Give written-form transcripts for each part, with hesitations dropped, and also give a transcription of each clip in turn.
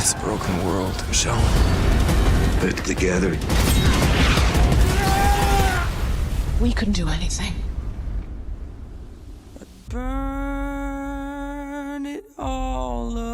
It's a broken world, Michonne. Put together. We couldn't do anything. Burn it all up.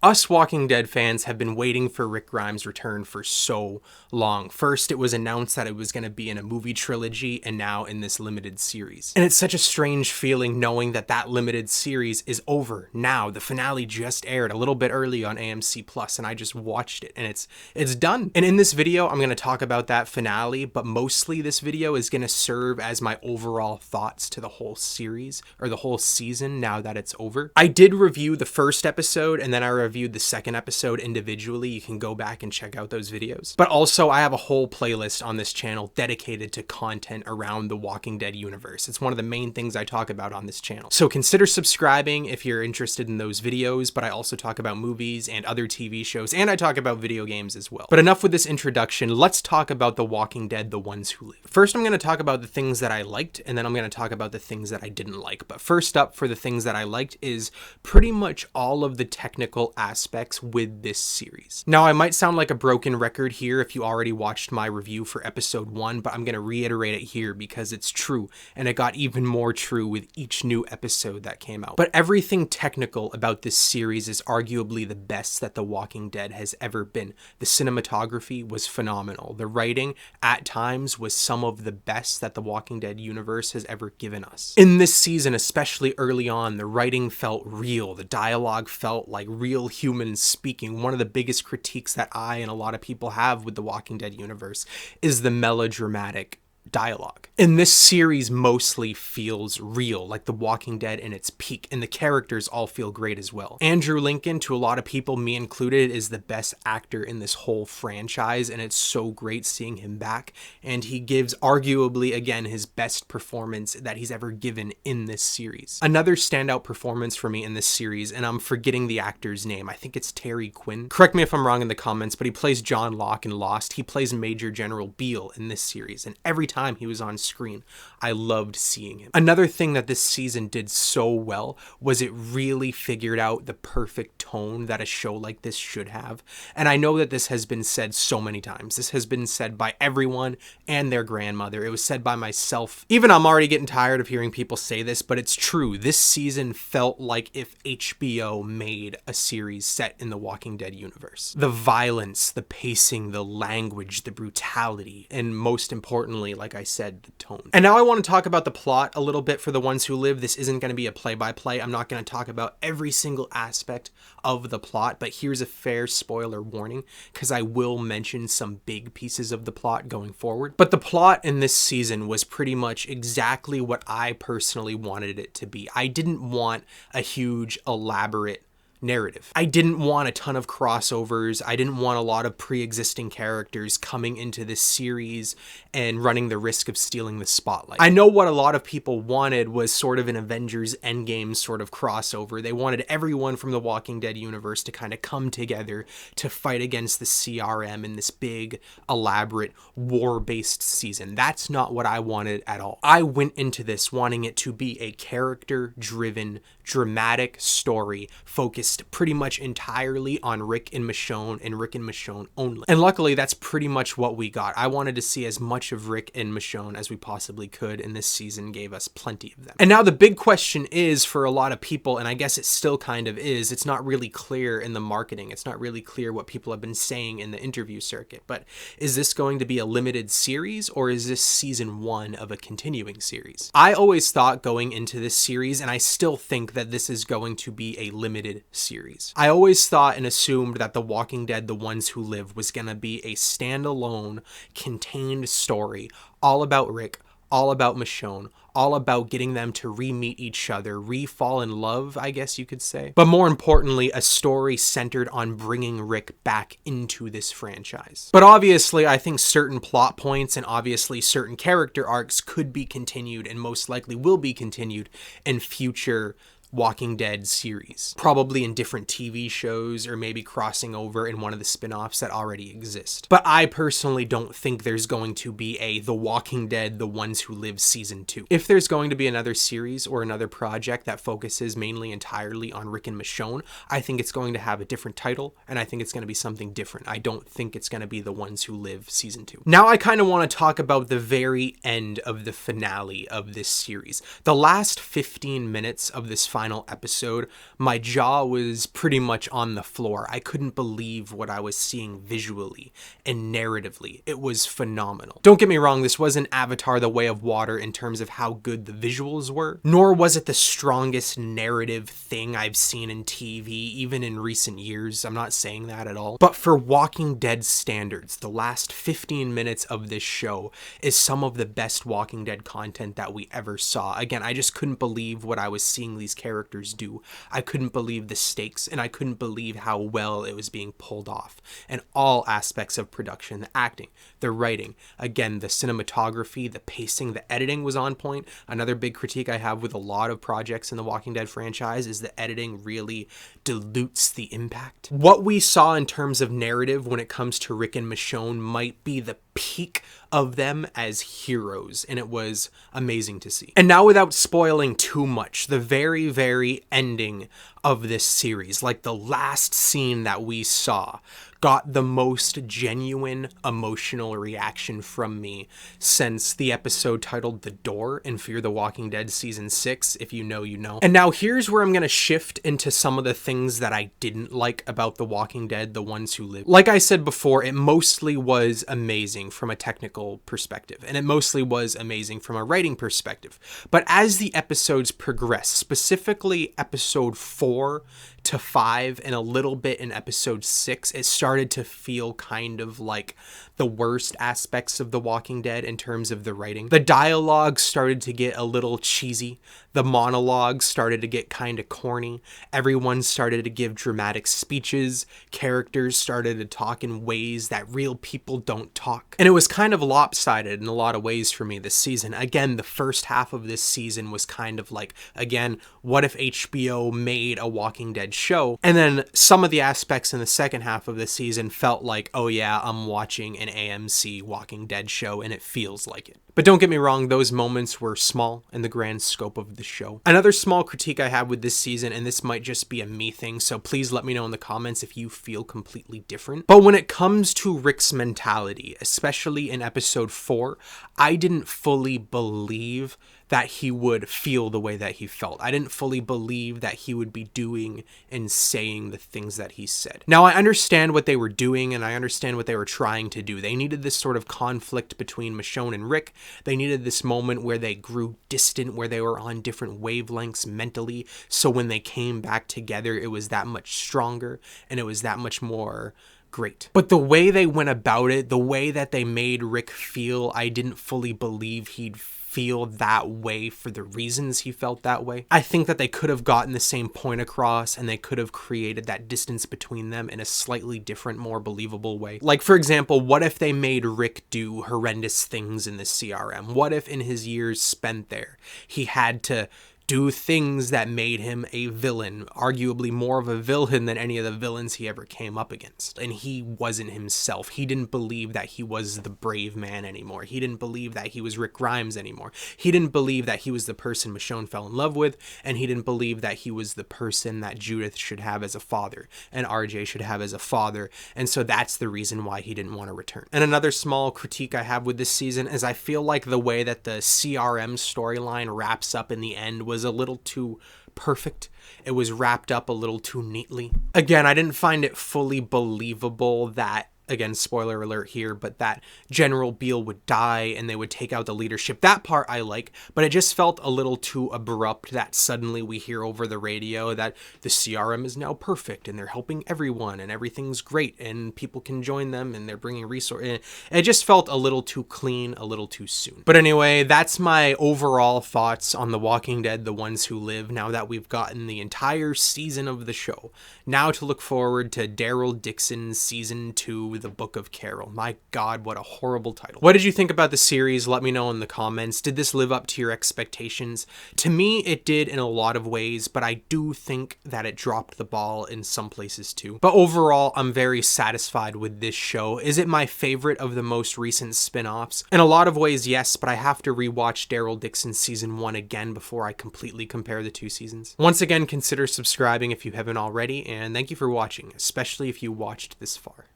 Us Walking Dead fans have been waiting for Rick Grimes' return for so long. First, it was announced that it was going to be in a movie trilogy, and now in this limited series. And it's such a strange feeling knowing that that limited series is over now. The finale just aired a little bit early on AMC Plus, and I just watched it, and it's done. And in this video, I'm going to talk about that finale, but mostly this video is going to serve as my overall thoughts to the whole series, or the whole season, now that it's over. I did review the first episode, and then I reviewed the second episode individually. You can go back and check out those videos. But also, I have a whole playlist on this channel dedicated to content around the Walking Dead universe. It's one of the main things I talk about on this channel. So consider subscribing if you're interested in those videos, but I also talk about movies and other TV shows, and I talk about video games as well. But enough with this introduction. Let's talk about The Walking Dead, The Ones Who Live. First, I'm going to talk about the things that I liked, and then I'm going to talk about the things that I didn't like. But first up, for the things that I liked, is pretty much all of the technical aspects with this series. Now, I might sound like a broken record here if you already watched my review for episode 1, but I'm going to reiterate it here because it's true, and it got even more true with each new episode that came out. But everything technical about this series is arguably the best that The Walking Dead has ever been. The cinematography was phenomenal. The writing, at times, was some of the best that The Walking Dead universe has ever given us. In this season, especially early on, the writing felt real. The dialogue felt like real humans speaking. One of the biggest critiques that I and a lot of people have with the Walking Dead universe is the melodramatic dialogue. And this series mostly feels real, like The Walking Dead in its peak, and the characters all feel great as well. Andrew Lincoln, to a lot of people, me included, is the best actor in this whole franchise, and it's so great seeing him back, and he gives arguably, again, his best performance that he's ever given in this series. Another standout performance for me in this series, and I'm forgetting the actor's name, I think it's Terry Quinn. Correct me if I'm wrong in the comments, but he plays John Locke in Lost. He plays Major General Beale in this series, and every time he was on screen, I loved seeing him. Another thing that this season did so well was it really figured out the perfect tone that a show like this should have. And I know that this has been said so many times. This has been said by everyone and their grandmother. It was said by myself. Even I'm already getting tired of hearing people say this, but it's true. This season felt like if HBO made a series set in the Walking Dead universe. The violence, the pacing, the language, the brutality, and most importantly, like I said, the tone. And now I want to talk about the plot a little bit for The Ones Who Live. This isn't going to be a play-by-play. I'm not going to talk about every single aspect of the plot, but here's a fair spoiler warning, because I will mention some big pieces of the plot going forward. But the plot in this season was pretty much exactly what I personally wanted it to be. I didn't want a huge, elaborate narrative. I didn't want a ton of crossovers. I didn't want a lot of pre-existing characters coming into this series and running the risk of stealing the spotlight. I know what a lot of people wanted was sort of an Avengers Endgame sort of crossover. They wanted everyone from the Walking Dead universe to kind of come together to fight against the CRM in this big, elaborate, war-based season. That's not what I wanted at all. I went into this wanting it to be a character-driven, dramatic story focused pretty much entirely on Rick and Michonne, and Rick and Michonne only. And luckily, that's pretty much what we got. I wanted to see as much of Rick and Michonne as we possibly could, and this season gave us plenty of them. And now the big question is, for a lot of people, and I guess it still kind of is, it's not really clear in the marketing. It's not really clear what people have been saying in the interview circuit, but is this going to be a limited series, or is this season 1 of a continuing series? I always thought going into this series, and I still think that this is going to be a limited series. I always thought and assumed that The Walking Dead, The Ones Who Live was going to be a standalone, contained story all about Rick, all about Michonne, all about getting them to re-meet each other, re-fall in love, I guess you could say. But more importantly, a story centered on bringing Rick back into this franchise. But obviously, I think certain plot points and obviously certain character arcs could be continued and most likely will be continued in future Walking Dead series, probably in different TV shows or maybe crossing over in one of the spin-offs that already exist. But I personally don't think there's going to be a The Walking Dead, The Ones Who Live Season 2. If there's going to be another series or another project that focuses mainly entirely on Rick and Michonne, I think it's going to have a different title, and I think it's going to be something different. I don't think it's going to be The Ones Who Live Season 2. Now I kind of want to talk about the very end of the finale of this series. The last 15 minutes of this final episode, my jaw was pretty much on the floor. I couldn't believe what I was seeing visually and narratively. It was phenomenal. Don't get me wrong, this wasn't Avatar: The Way of Water in terms of how good the visuals were, nor was it the strongest narrative thing I've seen in TV, even in recent years. I'm not saying that at all. But for Walking Dead standards, the last 15 minutes of this show is some of the best Walking Dead content that we ever saw. Again, I just couldn't believe what I was seeing these characters do. I couldn't believe the stakes, and I couldn't believe how well it was being pulled off. And all aspects of production, the acting, the writing, again, the cinematography, the pacing, the editing was on point. Another big critique I have with a lot of projects in the Walking Dead franchise is the editing really dilutes the impact. What we saw in terms of narrative when it comes to Rick and Michonne might be the peak of them as heroes, and it was amazing to see. And now, without spoiling too much, the very, very ending of this series, like the last scene that we saw, got the most genuine emotional reaction from me since the episode titled The Door in Fear the Walking Dead Season 6. If you know, you know. And now here's where I'm going to shift into some of the things that I didn't like about The Walking Dead, The Ones Who Live. Like I said before, it mostly was amazing from a technical perspective, and it mostly was amazing from a writing perspective. But as the episodes progressed, specifically episode 4 to 5 and a little bit in episode 6, it started to feel kind of like the worst aspects of The Walking Dead in terms of the writing. The dialogue started to get a little cheesy. The monologues started to get kind of corny. Everyone started to give dramatic speeches. Characters started to talk in ways that real people don't talk. And it was kind of lopsided in a lot of ways for me this season. Again, the first half of this season was kind of like, again, what if HBO made a Walking Dead show? And then some of the aspects in the second half of the season felt like, oh yeah, I'm watching an AMC Walking Dead show, and it feels like it. But don't get me wrong, those moments were small in the grand scope of the show. Another small critique I have with this season, and this might just be a me thing, so please let me know in the comments if you feel completely different. But when it comes to Rick's mentality, especially in episode 4, I didn't fully believe that he would feel the way that he felt. I didn't fully believe that he would be doing and saying the things that he said. Now, I understand what they were doing, and I understand what they were trying to do. They needed this sort of conflict between Michonne and Rick. They needed this moment where they grew distant, where they were on different wavelengths mentally, so when they came back together, it was that much stronger, and it was that much more great. But the way they went about it, the way that they made Rick feel, I didn't fully believe he'd feel that way for the reasons he felt that way. I think that they could have gotten the same point across, and they could have created that distance between them in a slightly different, more believable way. Like, for example, what if they made Rick do horrendous things in the CRM? What if in his years spent there, he had to do things that made him a villain, arguably more of a villain than any of the villains he ever came up against. And he wasn't himself. He didn't believe that he was the brave man anymore. He didn't believe that he was Rick Grimes anymore. He didn't believe that he was the person Michonne fell in love with, and he didn't believe that he was the person that Judith should have as a father, and RJ should have as a father, and so that's the reason why he didn't want to return. And another small critique I have with this season is I feel like the way that the CRM storyline wraps up in the end was a little too perfect. It was wrapped up a little too neatly. Again, I didn't find it fully believable that, again, spoiler alert here, but that General Beale would die and they would take out the leadership. That part I like, but it just felt a little too abrupt that suddenly we hear over the radio that the CRM is now perfect and they're helping everyone and everything's great and people can join them and they're bringing resources. It just felt a little too clean, a little too soon. But anyway, that's my overall thoughts on The Walking Dead, The Ones Who Live, now that we've gotten the entire season of the show. Now to look forward to Daryl Dixon's season 2, The Book of Carol. My God, what a horrible title. What did you think about the series? Let me know in the comments. Did this live up to your expectations? To me, it did in a lot of ways, but I do think that it dropped the ball in some places too. But overall, I'm very satisfied with this show. Is it my favorite of the most recent spin-offs? In a lot of ways, yes, but I have to rewatch Daryl Dixon season 1 again before I completely compare the 2 seasons. Once again, consider subscribing if you haven't already, and thank you for watching, especially if you watched this far.